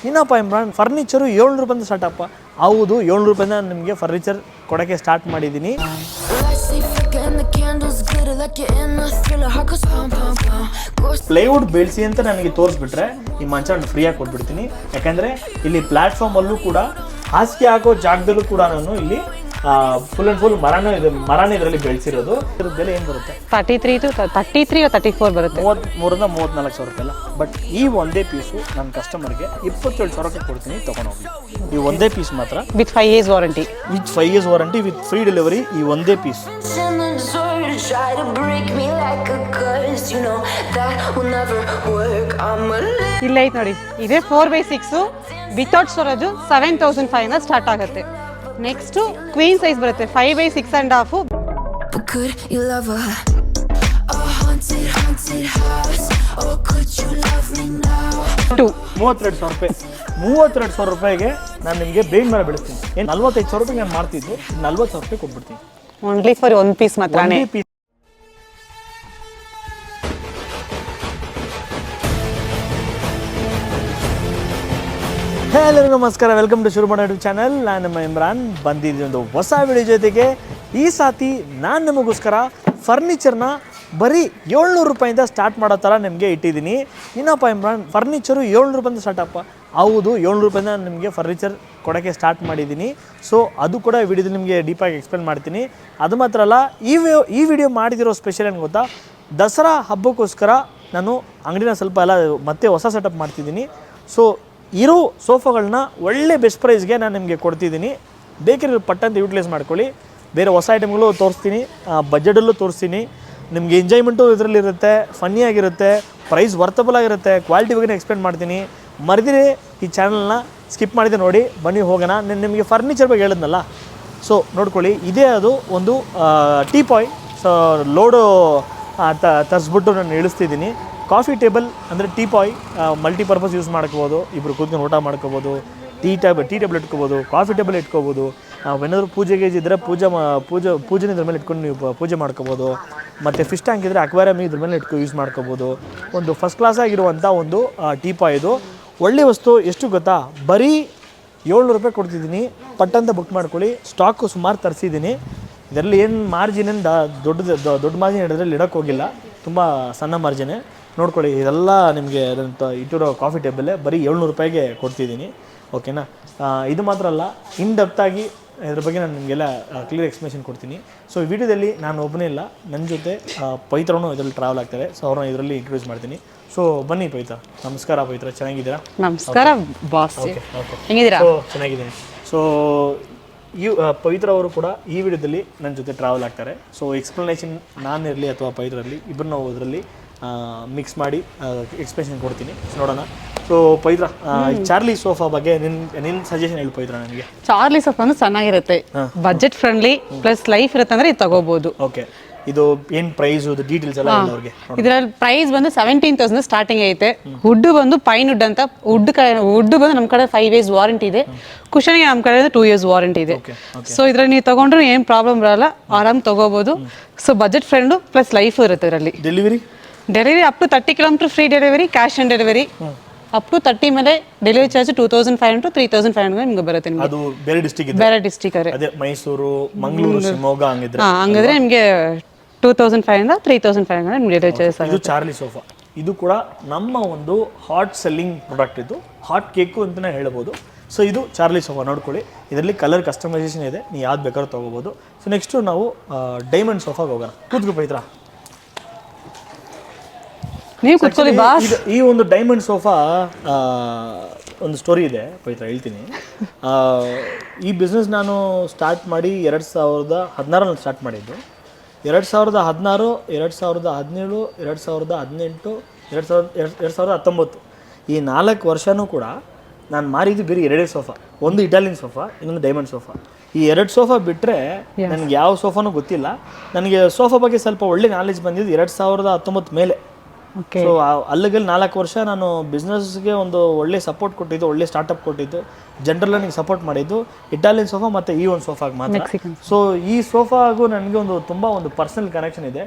ಏನಪ್ಪ ಇಮ್ರಾನ್ ಫರ್ನಿಚರು 700 ರೂಪಾಯಿಂದ ಸ್ಟಾರ್ಟ್ ಅಪ್ಪ. ಹೌದು, 700 ರೂಪಾಯಿಂದ ನಿಮಗೆ ಫರ್ನಿಚರ್ ಕೊಡೋಕ್ಕೆ ಸ್ಟಾರ್ಟ್ ಮಾಡಿದ್ದೀನಿ. ಪ್ಲೈವುಡ್ ಬೆಳೆಸಿ ಅಂತ ನನಗೆ ತೋರಿಸ್ಬಿಟ್ರೆ ಈ ಮಂಚ ಫ್ರೀಯಾಗಿ ಕೊಟ್ಬಿಡ್ತೀನಿ. ಯಾಕಂದರೆ ಇಲ್ಲಿ ಪ್ಲ್ಯಾಟ್ಫಾರ್ಮಲ್ಲೂ ಕೂಡ ಹಾಸಿಗೆ ಹಾಕೋ ಜಾಗದಲ್ಲೂ ಕೂಡ ನಾನು ಇಲ್ಲಿ ಫುಲ್ ಆ್ಯಂಡ್ ಫುಲ್ ಮರನೇ ಇದರಲ್ಲಿ ಬೆಳೆಸಿರೋದು. ಇದ್ರ ಬೆಲೆ ಏನು ಬರುತ್ತೆ? 34 ಬರುತ್ತೆ. 33ರಿಂದ 34 ಸಾವಿರ ರೂಪಾಯಿ ಅಲ್ಲ. ಬಟ್ ಈ ಒಂದೇ ಪೀಸು ನನ್ನ ಕಸ್ಟಮರ್ಗೆ 27 ಸಾವಿರಕ್ಕೆ ಕೊಡ್ತೀನಿ, ತೊಗೊಂಡೋಗಿ. ಈ ಒಂದೇ ಪೀಸ್ ಮಾತ್ರ with 5 years warranty, with free delivery. ಈ ಒಂದೇ ಪೀಸ್ ಇಲ್ಲ ಐತೆ ನೋಡಿ. ಇದೇ 4x6 ವಿತೌಟ್ ಸ್ಟೋರೇಜ್ 7500 ಸ್ಟಾರ್ಟ್ ಆಗುತ್ತೆ. ನೆಕ್ಸ್ಟ್ ಕ್ವೀನ್ ಸೈಜ್ ಬರುತ್ತೆ 5x6 1/2. 32 ಸಾವಿರ ರೂಪಾಯಿ. 32 ಸಾವಿರ ರೂಪಾಯಿಗೆ ನಾನು ನಿಮಗೆ ಬೇಗ ಮರ ಬೆಳೆಸ್ತೀನಿ. 45 ಸಾವಿರ ರೂಪಾಯಿ ನಾನು ಮಾಡ್ತಿದ್ದು, 40 ಸಾವಿರ ರೂಪಾಯಿ ಕೊಟ್ಬಿಡ್ತೀನಿ. ಓನ್ಲಿ ಫಾರ್ ಒಂದು ಪೀಸ್ ಮಾತ್ರನೇ. ಎಲ್ಲರಿಗೂ ನಮಸ್ಕಾರ, ವೆಲ್ಕಮ್ ಟು ಶುರು ಮಾಡೋ ಯೂಟ್ಯೂಬ್ ಚಾನಲ್. ನಾನು ನಮ್ಮ ಇಮ್ರಾನ್ ಬಂದಿದ್ದೀನಿ ಒಂದು ಹೊಸ ವಿಡಿಯೋ ಜೊತೆಗೆ. ಈ ಸಾತಿ ನಾನು ನಿಮಗೋಸ್ಕರ ಫರ್ನಿಚರ್ನ ಬರೀ 700 ರೂಪಾಯಿಂದ ಸ್ಟಾರ್ಟ್ ಮಾಡೋ ಥರ ನಿಮಗೆ ಇಟ್ಟಿದ್ದೀನಿ. ಏನಪ್ಪ ಇಮ್ರಾನ್ ಫರ್ನಿಚರು 700 ರೂಪಾಯಿಂದ ಸ್ಟಾರ್ಟಪ್ಪ. ಹೌದು, 700 ರೂಪಾಯಿಂದ ನಿಮಗೆ ಫರ್ನಿಚರ್ ಕೊಡೋಕ್ಕೆ ಸ್ಟಾರ್ಟ್ ಮಾಡಿದ್ದೀನಿ. ಸೊ ಅದು ಕೂಡ ವಿಡಿಯೋದಲ್ಲಿ ನಿಮಗೆ ಡೀಪಾಗಿ ಎಕ್ಸ್ಪ್ಲೇನ್ ಮಾಡ್ತೀನಿ. ಅದು ಮಾತ್ರ ಅಲ್ಲ, ಈ ವಿಡಿಯೋ ಮಾಡಿದಿರೋ ಸ್ಪೆಷಲ್ ಏನು ಗೊತ್ತಾ, ದಸರಾ ಹಬ್ಬಕ್ಕೋಸ್ಕರ ನಾನು ಅಂಗಡಿನ ಸ್ವಲ್ಪ ಎಲ್ಲ ಮತ್ತೆ ಹೊಸ ಸೆಟಪ್ ಮಾಡ್ತಿದ್ದೀನಿ. ಸೊ ಇರೋ ಸೋಫಾಗಳನ್ನ ಒಳ್ಳೆ ಬೆಸ್ಟ್ ಪ್ರೈಸ್ಗೆ ನಾನು ನಿಮಗೆ ಕೊಡ್ತಿದ್ದೀನಿ. ಬೇಕಿರೋ ಪಟ್ಟಂತ ಯೂಟಿಲೈಸ್ ಮಾಡ್ಕೊಳ್ಳಿ. ಬೇರೆ ಹೊಸ ಐಟಮ್ಗಳು ತೋರಿಸ್ತೀನಿ, ಬಜೆಟಲ್ಲೂ ತೋರಿಸ್ತೀನಿ. ನಿಮಗೆ ಎಂಜಾಯ್ಮೆಂಟು ಇದರಲ್ಲಿರುತ್ತೆ, ಫನ್ನಿಯಾಗಿರುತ್ತೆ, ಪ್ರೈಸ್ ವರ್ತಬಲ್ ಆಗಿರುತ್ತೆ, ಕ್ವಾಲಿಟಿ ಬಗ್ಗೆ ಎಕ್ಸ್ಪ್ಲೇನ್ ಮಾಡ್ತೀನಿ. ಮರೆದಿರಿ ಈ ಚಾನಲ್ನ ಸ್ಕಿಪ್ ಮಾಡಿದೆ ನೋಡಿ. ಬನ್ನಿ ಹೋಗೋಣ. ನಾನು ನಿಮಗೆ ಫರ್ನಿಚರ್ ಬಗ್ಗೆ ಹೇಳಿದ್ನಲ್ಲ, ಸೊ ನೋಡ್ಕೊಳ್ಳಿ. ಇದೇ ಅದು ಒಂದು ಟೀಪಾಯ್. ಸೊ ಲೋಡು ತರಿಸ್ಬಿಟ್ಟು ನಾನು ಇಳಿಸ್ತಿದ್ದೀನಿ. ಕಾಫಿ ಟೇಬಲ್ ಅಂದರೆ ಟೀಪಾಯ್, ಮಲ್ಟಿಪರ್ಪಸ್ ಯೂಸ್ ಮಾಡ್ಕೋಬೋದು. ಇಬ್ಬರು ಕೂತ್ಕೊಂಡು ಊಟ ಮಾಡ್ಕೋಬೋದು. ಟೀ ಟೇಬಲ್ ಇಟ್ಕೋಬೋದು, ಕಾಫಿ ಟೇಬಲ್ ಇಟ್ಕೋಬೋದು. ಏನಾದರೂ ಪೂಜೆಗೆ ಇದ್ದರೆ ಪೂಜೆನ ಇದ್ರ ಮೇಲೆ ಇಟ್ಕೊಂಡು ನೀವು ಪೂಜೆ ಮಾಡ್ಕೋಬೋದು. ಮತ್ತು ಫಿಶ್ ಟ್ಯಾಂಕ್ ಇದ್ದರೆ ಅಕ್ವೇರಿಯಮ್ ಇದ್ರ ಮೇಲೆ ಯೂಸ್ ಮಾಡ್ಕೋಬೋದು. ಒಂದು ಫಸ್ಟ್ ಕ್ಲಾಸ್ ಆಗಿರುವಂಥ ಒಂದು ಟೀಪಾಯ್ ಇದು. ಒಳ್ಳೆ ವಸ್ತು. ಎಷ್ಟು ಗೊತ್ತಾ, ಬರೀ 700 ರೂಪಾಯಿ ಕೊಡ್ತಿದ್ದೀನಿ. ಪಟ್ಟಂತ ಬುಕ್ ಮಾಡ್ಕೊಳ್ಳಿ. ಸ್ಟಾಕು ಸುಮಾರು ತರಿಸಿದ್ದೀನಿ. ಇದರಲ್ಲಿ ಏನು ಮಾರ್ಜಿನ್ ಏನು ದೊಡ್ಡ ಮಾರ್ಜಿನ್ ಹಿಡಿದ್ರಲ್ಲಿ ಇಡೋಕ್ಕೆ ಹೋಗಿಲ್ಲ, ತುಂಬ ಸಣ್ಣ ಮಾರ್ಜಿನೇ. ನೋಡ್ಕೊಳ್ಳಿ, ಇದೆಲ್ಲ ನಿಮಗೆ ಇಟ್ಟಿರೋ ಕಾಫಿ ಟೇಬಲ್ಲೇ ಬರೀ 700 ರೂಪಾಯಿಗೆ ಕೊಡ್ತಿದ್ದೀನಿ. ಓಕೆನಾ? ಇದು ಮಾತ್ರ ಅಲ್ಲ, ಇನ್ ಡೆಪ್ತಾಗಿ ಇದ್ರ ಬಗ್ಗೆ ನಾನು ನಿಮಗೆಲ್ಲ ಕ್ಲಿಯರ್ ಎಕ್ಸ್ಪ್ಲೇಷನ್ ಕೊಡ್ತೀನಿ. ಸೊ ಈ ವಿಡಿಯೋದಲ್ಲಿ ನಾನು ಒಬ್ಬನೇ ಇಲ್ಲ, ನನ್ನ ಜೊತೆ ಪವಿತ್ರನೂ ಇದರಲ್ಲಿ ಟ್ರಾವೆಲ್ ಆಗ್ತಾರೆ. ಸೊ ಅವ್ರನ್ನ ಇದರಲ್ಲಿ ಇಂಟ್ರೊಡ್ಯೂಸ್ ಮಾಡ್ತೀನಿ. ಸೊ ಬನ್ನಿ ಪವಿತ್ರ. ನಮಸ್ಕಾರ ಪವಿತ್ರ, ಚೆನ್ನಾಗಿದ್ದೀರಾ? ನಮಸ್ಕಾರ ಬಾಸ್, ಹೇಗಿದ್ದೀರಾ? ಚೆನ್ನಾಗಿದ್ದೀನಿ. ಸೊ ಪವಿತ್ರ ಅವರು ಕೂಡ ಈ ವಿಡಿಯೋದಲ್ಲಿ ನನ್ನ ಜೊತೆ ಟ್ರಾವೆಲ್ ಆಗ್ತಾರೆ. ಸೊ ಎಕ್ಸ್ಪ್ಲನೇಷನ್ ನಾನಿರಲಿ ಅಥವಾ ಪವಿತ್ರ ಇರಲಿ, ಇಬ್ಬರು ನಾವು ಇದರಲ್ಲಿ ಮಿಕ್ಸ್ ಮಾಡಿ ಎಕ್ಸ್ಪ್ಲೇಷನ್ ಕೊಡ್ತೀನಿ. ನೋಡೋಣ. ಸೊ ಪವಿತ್ರ, ಚಾರ್ಲಿ ಸೋಫಾ ಬಗ್ಗೆ ನಿನ್ನ ಸಜೆಷನ್ ಹೇಳಿ ಪವಿತ್ರ. ನನಗೆ ಚಾರ್ಲಿ ಸೋಫಾ ಅಂದ್ರೆ ಚೆನ್ನಾಗಿರುತ್ತೆ, ಬಜೆಟ್ ಫ್ರೆಂಡ್ಲಿ ಪ್ಲಸ್ ಲೈಫ್ ಇರುತ್ತೆ ಅಂದ್ರೆ ಇದು ತಗೋಬಹುದು. ಓಕೆ, ಇದು ಏನು ಪ್ರೈಸ್ ಡೀಟೇಲ್ಸ್ ಎಲ್ಲ ಅವ್ರಿಗೆ? ಇದರಲ್ಲಿ ಪ್ರೈಸ್ ಬಂದು 17,000 ಸ್ಟಾರ್ಟಿಂಗ್ ಐತೆ. ವುಡ್ ಬಂದು ಪೈನ್ ವುಡ್ ಅಂತ, ವುಡ್ ಬಂದು ನಮ್ಮ ಕಡೆ 5 years ವಾರಂಟಿ ಇದೆ. ಕುಶನ್ಗೆ ನಮ್ಮ ಕಡೆ 2 years ವಾರಂಟಿ ಇದೆ. ಸೊ ಇದ್ರಲ್ಲಿ ನೀವು ತಗೊಂಡ್ರೆ ಏನು ಪ್ರಾಬ್ಲಮ್ ಬರಲ್ಲ, ಆರಾಮ್ ತಗೋಬಹುದು. So budget friend plus life ಇರುತ್ತೆ ಇದರಲ್ಲಿ. Delivery up to 30 km free delivery, cash on delivery. Up to 30 ಮೇಲೆ ಡೆಲಿವರಿ ಚಾರ್ಜ್ 2500 to 3500 ನಿಮಗೆ ಬರುತ್ತೆ. ಅದು ಬೇರೆ ಡಿಸ್ಟ್ರಿಕ್ಟ್ ಅದೇ ಮೈಸೂರು, ಮಂಗಳೂರು, ಶಿವಮೊಗ್ಗ ಹಂಗಿದ್ರೆ ನಿಮಗೆ 2500 3500 ನಿಮಗೆ ಡೆಲಿವರಿ ಚಾರ್ಜ್ ಆಗುತ್ತೆ. ಇದು ಚಾರ್ಲಿ ಸೋಫಾ. ಇದು ಕೂಡ ನಮ್ಮ ಒಂದು ಹಾಟ್ ಸೆಲ್ಲಿಂಗ್ ಪ್ರಾಡಕ್ಟ್. ಇದು ಹಾಟ್ ಕೇಕು ಅಂತಲೇ ಹೇಳ್ಬೋದು. ಸೊ ಇದು ಚಾರ್ಲಿ ಸೋಫಾ. ನೋಡ್ಕೊಳ್ಳಿ, ಇದರಲ್ಲಿ ಕಲರ್ ಕಸ್ಟಮೈಸೇಷನ್ ಇದೆ, ನೀವು ಯಾವ್ದು ಬೇಕಾದ್ರೂ ತೊಗೋಬೋದು. ಸೊ ನೆಕ್ಸ್ಟು ನಾವು ಡೈಮಂಡ್ ಸೋಫಾಗೆ ಹೋಗೋಣ. ಕೂತ್ಕೋ ಪವಿತ್ರ, ನೀವು ಕೂತ್ಕೊಳ್ಳಿ ಬಾಸ್. ಈ ಒಂದು ಡೈಮಂಡ್ ಸೋಫಾ ಒಂದು ಸ್ಟೋರಿ ಇದೆ ಪವಿತ್ರ, ಹೇಳ್ತೀನಿ. ಈ ಬಿಸ್ನೆಸ್ ನಾನು ಸ್ಟಾರ್ಟ್ ಮಾಡಿ 2016 ಸ್ಟಾರ್ಟ್ ಮಾಡಿದ್ದು. 2016, 2017, 2018, 2019 ಈ 4 ವರ್ಷವೂ ಕೂಡ ನಾನು ಮಾರಿದ್ದು ಬೇರೆ 2 ಸೋಫಾ. ಒಂದು ಇಟಾಲಿಯನ್ ಸೋಫಾ, ಇನ್ನೊಂದು ಡೈಮಂಡ್ ಸೋಫಾ. ಈ 2 ಸೋಫಾ ಬಿಟ್ಟರೆ ನನಗೆ ಯಾವ ಸೋಫಾನೂ ಗೊತ್ತಿಲ್ಲ. ನನಗೆ ಸೋಫಾ ಬಗ್ಗೆ ಸ್ವಲ್ಪ ಒಳ್ಳೆ ನಾಲೆಜ್ ಬಂದಿದ್ದು 2019 ಮೇಲೆ. ಸೊ ಅಲ್ಲಿಗೆ 4 ವರ್ಷ ನಾನು ಬಿಸ್ನೆಸ್ಗೆ ಒಂದು ಒಳ್ಳೆ ಸಪೋರ್ಟ್ ಕೊಟ್ಟಿದ್ದು, ಒಳ್ಳೆ ಸ್ಟಾರ್ಟಪ್ ಕೊಟ್ಟಿದ್ದು, ಜನರಲ್ ನನಗೆ ಸಪೋರ್ಟ್ ಮಾಡಿದ್ದು ಇಟಾಲಿಯನ್ ಸೋಫಾ ಮತ್ತು ಈ ಒಂದು ಸೋಫಾಗೆ ಮಾತ್ರ. ಸೊ ಈ ಸೋಫಾಗೂ ನನಗೆ ತುಂಬ ಒಂದು ಪರ್ಸನಲ್ ಕನೆಕ್ಷನ್ ಇದೆ.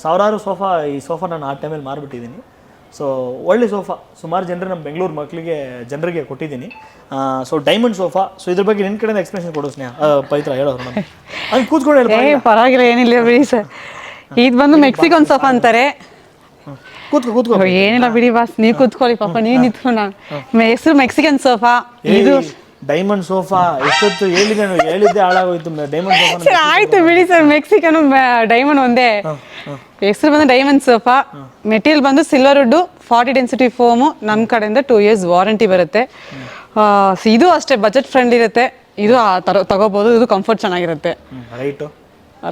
ಸಾವಿರಾರು ಈ ಸೋಫಾ ನಾನು ಆ ಟೈಮಲ್ಲಿ ಮಾರಿಬಿಟ್ಟಿದ್ದೀನಿ. ಸೊ ಒಳ್ಳೆ ಸೋಫಾ, ಸುಮಾರು ಜನರು ನಮ್ಮ ಬೆಂಗಳೂರು ಜನರಿಗೆ ಕೊಟ್ಟಿದ್ದೀನಿ. So diamond sofa. ಸೊ ಇದ್ರ ಬಗ್ಗೆ ನಿನ್ನ ಕಡೆಯಿಂದ ಎಕ್ಸ್ಪ್ಲೇಷನ್ ಕೊಡು ಸ್ನೇಹ. ಪವಿತ್ರ ಹೇಳೋರು ನಾನು ಹಂಗೆ ಕೂತ್ಕೊಂಡು ಹೇಳಿ. ಪರವಾಗಿಲ್ಲ, ಏನಿಲ್ಲ ಬಿಡಿ ಸರ್. ಇದು ಬಂದು ಮೆಕ್ಸಿಕನ್ ಸೋಫಾ ಅಂತಾರೆ. ಕೂತ್ಕೋ. ಏನಿಲ್ಲ ಬಿಡಿ ಬಾಸ್, ನೀವು ಕೂತ್ಕೊಳ್ಳಿ ಪಾಪ, ನೀವು ನಿಂತ್ಕೊಂಡು. ಹೆಸರು ಮೆಕ್ಸಿಕನ್ ಸೋಫಾ. ಇದು ಡೈಮಂಡ್ ಸೋಫಾ. ಎಷ್ಟೊತ್ತು ಹೇಳಿದ್ದೆ ಹಾಳಾಗೋಯ್ತು. ಡೈಮಂಡ್ ಸೋಫಾ ಸರ್ ಆಯ್ತು ಬಿಡಿ ಸರ್, ಮೆಕ್ಸಿಕನ್ ಡೈಮಂಡ್ ಒಂದೇ. ಹೆಸರು ಬಂದು ಡೈಮಂಡ್ ಸೋಫಾ. ಮೆಟೀರಿಯಲ್ ಬಂದು ಸಿಲ್ವರ್ ವುಡ್, 40 ಡೆನ್ಸಿಟಿ ಫೋಮು. ನಮ್ಮ ಕಡೆಯಿಂದ 2 years ವಾರಂಟಿ ಬರುತ್ತೆ. ಇದು ಅಷ್ಟೇ ಬಜೆಟ್ ಫ್ರೆಂಡ್ಲಿ ಇರುತ್ತೆ. ಇದು ತಗೋಬಹುದು. ಇದು ಕಂಫರ್ಟ್ ಚೆನ್ನಾಗಿರುತ್ತೆ.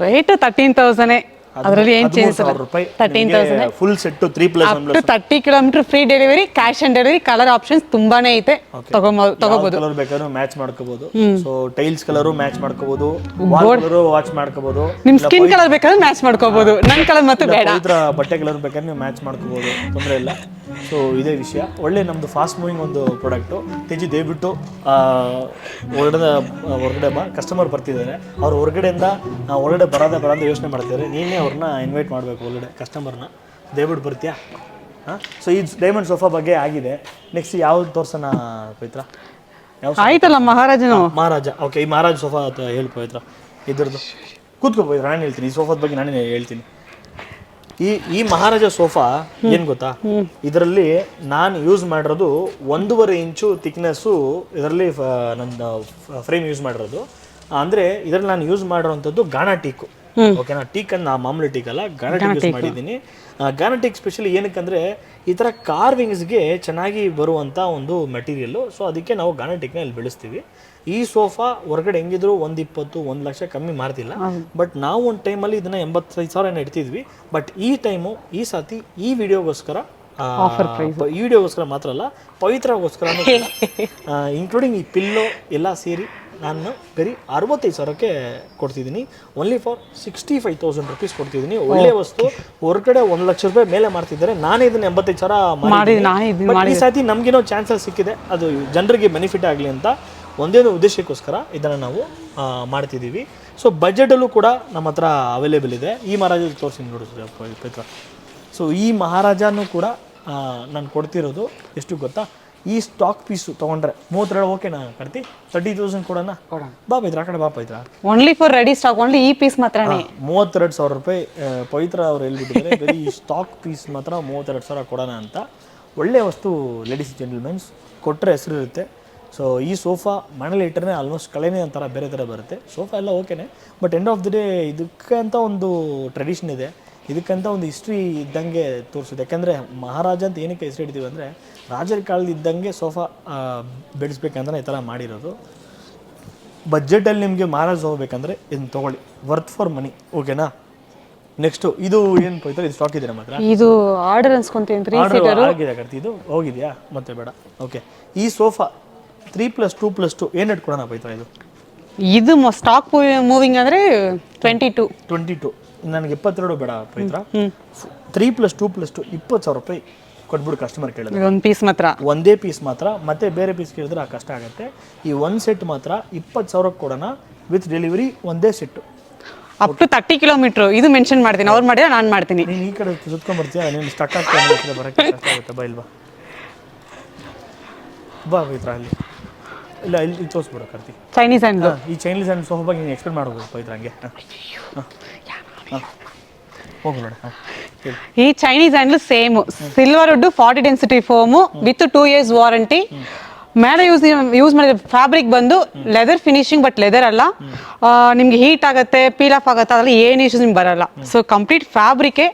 ರೇಟ್ 13,000. ಅದರಲ್ಲಿ ಏನು ಚೇಂಜ್ ಇಲ್ಲ. 13,000 full set 3+1 30 kilometre free delivery, cash on delivery. Colour options ತುಂಬಾನೇ ಐತೆ, ತಗೋಬಹುದು. ಕಲರ್ ಬೇಕಾದ್ರೂ ಮ್ಯಾಚ್ ಮಾಡ್ಕೋಬಹುದು. ಸೊ ಟೈಲ್ಸ್ ಕಲರ್ ಮ್ಯಾಚ್ ಮಾಡ್ಕೋಬಹುದು, ವಾಲ್ ಕಲರ್ ವಾಚ್ ಮಾಡ್ಕೋಬಹುದು, ನಿಮ್ ಸ್ಕಿನ್ ಕಲರ್ ಬೇಕಾದ್ರೆ ಮ್ಯಾಚ್ ಮಾಡ್ಕೋಬಹುದು. ನನ್ನ ಕಲರ್ ಮತ್ತೆ ಬೇಡ. ಬಟ್ಟೆ ಕಲರ್ ಬೇಕಾದ್ರೆ ನೀವು ಮ್ಯಾಚ್ ಮಾಡ್ಕೋಬಹುದು, ತೊಂದರೆ ಇಲ್ಲ. ಸೊ ಇದೇ ವಿಷಯ. ಒಳ್ಳೆ ನಮ್ದು ಫಾಸ್ಟ್ ಮೂವಿಂಗ್ ಒಂದು ಪ್ರಾಡಕ್ಟು. ತೇಜಿ ದಯವಿಟ್ಟು ಹೊರಗಡೆ ಬಾ, ಕಸ್ಟಮರ್ ಬರ್ತಿದ್ದಾರೆ. ಅವ್ರು ಹೊರಗಡೆಯಿಂದ ಹೊರಗಡೆ ಬರೋದ ಯೋಚನೆ ಮಾಡ್ತಿದ್ದಾರೆ. ನೀನೇ ಅವ್ರನ್ನ ಇನ್ವೈಟ್ ಮಾಡಬೇಕು ಹೊರಗಡೆ ಕಸ್ಟಮರ್ನ. ದಯವಿಟ್ಟು ಬರ್ತೀಯಾ? ಹಾಂ. ಸೊ ಈ ಡೈಮಂಡ್ ಸೋಫಾ ಬಗ್ಗೆ ಆಗಿದೆ. ನೆಕ್ಸ್ಟ್ ಯಾವ್ದು ತೋರ್ಸೋಣ ಪವಿತ್ರ? ಆಯ್ತಲ್ಲ ಮಹಾರಾಜ. ಓಕೆ, ಈ ಮಹಾರಾಜ ಸೋಫಾ ಅಂತ ಹೇಳಿ ಪವಿತ್ರ. ಇದ್ರದ್ದು ಕೂತ್ಕೋ ಪವಿತ್ರ, ನಾನು ಹೇಳ್ತೀನಿ. ಈ ಸೋಫಾದ ಬಗ್ಗೆ ನಾನೇ ಹೇಳ್ತೀನಿ. ಈ ಮಹಾರಾಜ ಸೋಫಾ ಏನ್ ಗೊತ್ತಾ, ಇದರಲ್ಲಿ ನಾನು ಯೂಸ್ ಮಾಡಿರೋದು 1.5 ಇಂಚು ಥಿಕ್ನೆಸ್ಸು ಇದರಲ್ಲಿ ನನ್ನ ಫ್ರೇಮ್ ಯೂಸ್ ಮಾಡಿರೋದು. ಅಂದರೆ ಇದರಲ್ಲಿ ನಾನು ಯೂಸ್ ಮಾಡಿರೋಂಥದ್ದು ಗಾಣಾ ಟೀಕು. ಓಕೆನಾ? ಟೀಕ್ ಅನ್ನ ಮಾಮೂಲಿ ಟೀಕ್ ಅಲ್ಲ, ಗಾಣಾ ಟೀಕ್ ಯೂಸ್ ಮಾಡಿದ್ದೀನಿ. ಗಾಣಾ ಟೀಕ್ ಸ್ಪೆಷಲಿ ಏನಕ್ಕಂದರೆ ಈ ಥರ ಕಾರ್ವಿಂಗ್ಸ್ಗೆ ಚೆನ್ನಾಗಿ ಬರುವಂಥ ಒಂದು ಮೆಟೀರಿಯಲ್ಲು. ಸೊ ಅದಕ್ಕೆ ನಾವು ಗಾಣಾ ಟೀಕ್ನ ಇಲ್ಲಿ ಬೆಳೆಸ್ತೀವಿ. ಈ ಸೋಫಾ ಹೊರಗಡೆ ಹೆಂಗಿದ್ರು 120-1 ಲಕ್ಷ ಕಮ್ಮಿ ಮಾರ್ತಿಲ್ಲ. ಬಟ್ ನಾವು ಒಂದು ಟೈಮಲ್ಲಿ ಇದನ್ನ 85,000 ಇಡ್ತಿದ್ವಿ. ಬಟ್ ಈ ಸಾತಿ ಈ ವಿಡಿಯೋಗೋಸ್ಕರ ಮಾತ್ರ ಅಲ್ಲ, ಪವಿತ್ರಗೋಸ್ಕರ ಇನ್ಕ್ಲೂಡಿಂಗ್ ಈ ಪಿಲ್ಲೋ ಎಲ್ಲ ಸೇರಿ ನಾನು ಬರೀ 65,000ಕ್ಕೆ ಕೊಡ್ತಿದ್ದೀನಿ. ಓನ್ಲಿ ಫಾರ್ 65,000 rupees ಕೊಡ್ತಿದ್ದೀನಿ. ಒಳ್ಳೆ ವಸ್ತು. ಹೊರಗಡೆ 1 ಲಕ್ಷ ರೂಪಾಯಿ ಮೇಲೆ ಮಾಡ್ತಿದ್ದಾರೆ, ನಾನೇ ಇದನ್ನ 85,000 ಮಾಡಿ. ಈ ಸಾತಿ ನಮ್ಗೇನೋ ಚಾನ್ಸಸ್ ಸಿಕ್ಕಿದೆ, ಅದು ಜನರಿಗೆ ಬೆನಿಫಿಟ್ ಆಗಲಿ ಅಂತ ಒಂದೇ ಉದ್ದೇಶಕ್ಕೋಸ್ಕರ ಇದನ್ನು ನಾವು ಮಾಡ್ತಿದ್ದೀವಿ. ಸೊ ಬಜೆಟಲ್ಲೂ ಕೂಡ ನಮ್ಮ ಹತ್ರ ಅವೈಲೇಬಲ್ ಇದೆ. ಈ ಮಹಾರಾಜ ತೋರಿಸಿ ನೋಡಿ ಪವಿತ್ರ. ಸೊ ಈ ಮಹಾರಾಜನೂ ಕೂಡ ನಾನು ಕೊಡ್ತಿರೋದು ಎಷ್ಟು ಗೊತ್ತಾ, ಈ ಸ್ಟಾಕ್ ಪೀಸು ತೊಗೊಂಡ್ರೆ 32 ಓಕೆನಾ ಕರ್ತಿ? 30,000 ಕೊಡೋಣ. ಬಾ ಪವಿತ್ರ, ಆ ಕಡೆ ಬಾ Pavithra. Only for ready stock, only ಈ ಪೀಸ್ ಮಾತ್ರನೇ 32,000 ರೂಪಾಯಿ. ಪವಿತ್ರ ಅವ್ರು ಹೇಳ್ಬಿಟ್ಟಿದ್ದಾರೆ ಬರೀ ಈ ಸ್ಟಾಕ್ ಪೀಸ್ ಮಾತ್ರ 32,000 ಕೊಡೋಣ ಅಂತ. ಒಳ್ಳೆಯ ವಸ್ತು ಲೇಡೀಸ್ ಜೆಂಟಲ್ಮೆನ್ಸ್, ಕೊಟ್ಟರೆ ಹೆಸರು ಇರುತ್ತೆ. ಸೊ ಈ ಸೋಫಾ ಮನೇಲಿ ಇಟ್ಟರೆ ಆಲ್ಮೋಸ್ಟ್ ಕಳೆನೇ ಒಂಥರ ಬೇರೆ ಥರ ಬರುತ್ತೆ. ಸೋಫಾ ಎಲ್ಲ ಓಕೆನೆ, but end of the day ಇದಕ್ಕಂತ ಒಂದು ಟ್ರೆಡಿಷನ್ ಇದೆ, ಇದಕ್ಕಂತ ಒಂದು ಹಿಸ್ಟ್ರಿ ಇದ್ದಂಗೆ ತೋರಿಸುತ್ತೆ. ಯಾಕೆಂದರೆ ಮಹಾರಾಜ ಅಂತ ಏನಕ್ಕೆ ಹೆಸರು ಇಡ್ತೀವಿ ಅಂದರೆ, ರಾಜರ ಕಾಲದ ಇದ್ದಂಗೆ ಸೋಫಾ ಬೆಳೆಸ್ಬೇಕಂದ್ರೆ ಈ ಥರ ಮಾಡಿರೋದು. ಬಜೆಟಲ್ಲಿ ನಿಮಗೆ ಮಹಾರಾಜ್ ಹೋಗ್ಬೇಕಂದ್ರೆ ಇದನ್ನು ತೊಗೊಳ್ಳಿ, ವರ್ತ್ ಫಾರ್ ಮನಿ. ಓಕೆನಾ? ನೆಕ್ಸ್ಟು ಇದು ಏನು ಪವಿತ್ರ, ಇದು ಸ್ಟಾಕ್ ಇದೆ ನಮ್ಮ ಹತ್ರ. ಇದು ಆರ್ಡರ್ ಅನ್ಸ್ಕೊಂತೀನಿ, 3 ಸೀಟರ್ ಆಗಿದೆ ಕರ್ತಿ. ಇದು ಹೋಗಿದೆಯಾ? ಮತ್ತೆ ಬೇಡ. ಓಕೆ, ಈ ಸೋಫಾ 3+2+2 ಏನು ರೇಟ್ ಕೊಡೋಣ ಪವಿತ್ರ? ಇದು ಸ್ಟಾಕ್ ಮೂವಿಂಗ್ ಅಂದರೆ 22. ನನಗೆ 22 ಬೇಡ ಪವಿತ್ರ. 3+2+2 20,000 ರೂಪಾಯಿ ಕೊಟ್ಬಿಡು. ಕಸ್ಟಮರ್ ಕೇಳಿದ್ರೆ ಒಂದು ಪೀಸ್ ಮಾತ್ರ, ಒಂದೇ ಪೀಸ್ ಮಾತ್ರ. ಮತ್ತೆ ಬೇರೆ ಪೀಸ್ ಕೇಳಿದ್ರೆ ಆ ಕಷ್ಟ ಆಗುತ್ತೆ. ಈ ಒಂದು ಸೆಟ್ ಮಾತ್ರ 20,000 ಕೊಡೋಣ, ವಿತ್ ಡೆಲಿವರಿ ಒಂದೇ ಸೆಟ್ಟು. Up to 30 kilometre. ಇದು ಮೆನ್ಷನ್ ಮಾಡ್ತೀನಿ, ಅವ್ರು ಮಾಡಿದ್ರೆ ನಾನು ಮಾಡ್ತೀನಿ. ನೀನು ಈ ಕಡೆ ಸುತ್ಕೊಂಡ್ಬರ್ತೀಯ, ನೀನು ಸ್ಟಕ್ ಆಗ್ತಾ ಬರೋಕ್ಕೆ ಕಷ್ಟ ಆಗುತ್ತೆ. ಬಾ ಇಲ್ವಾ, ಬಾ ಪವಿತ್ರ. ಅಲ್ಲಿ ಇಲ್ಲ, ಇಲ್ಲಿ ತೋರಿಸ್ಬಿಡು ಕರ್ತಿ. Chinese hand. ಈ ಚೈನೀಸ್ ಹ್ಯಾಂಡ್ ಸೋಫಾ ಬಗ್ಗೆ ನೀನು ಎಕ್ಸ್ಪ್ಲೇನ್ ಮಾಡ್ಬೋದು ಪವಿತ್ರ. ಹಂಗೆ ಹೋಗ್ಬಿಡ. ಈ ಚೈನೀಸ್ ಹ್ಯಾಂಡ್ಲು same silver wood, 40 density foam with 2 years warranty. ಮೇಲೆ ಯೂಸ್ ಮಾಡಿದ ಫ್ಯಾಬ್ರಿಕ್ ಬಂದು ಲೆದರ್ ಫಿನಿಶಿಂಗ್, ಬಟ್ ಲೆದರ್ ಅಲ್ಲ. ನಿಮ್ಗೆ ಹೀಟ್ ಆಗುತ್ತೆ, ಪೀಲ್ ಆಫ್ ಆಗುತ್ತೆ, ಅದರಲ್ಲಿ ಏನು ಇಶ್ಯೂಸ್ ನಿಮ್ಗೆ ಬರಲ್ಲ. ಸೊ ಕಂಪ್ಲೀಟ್ ಫ್ಯಾಬ್ರಿಕೆ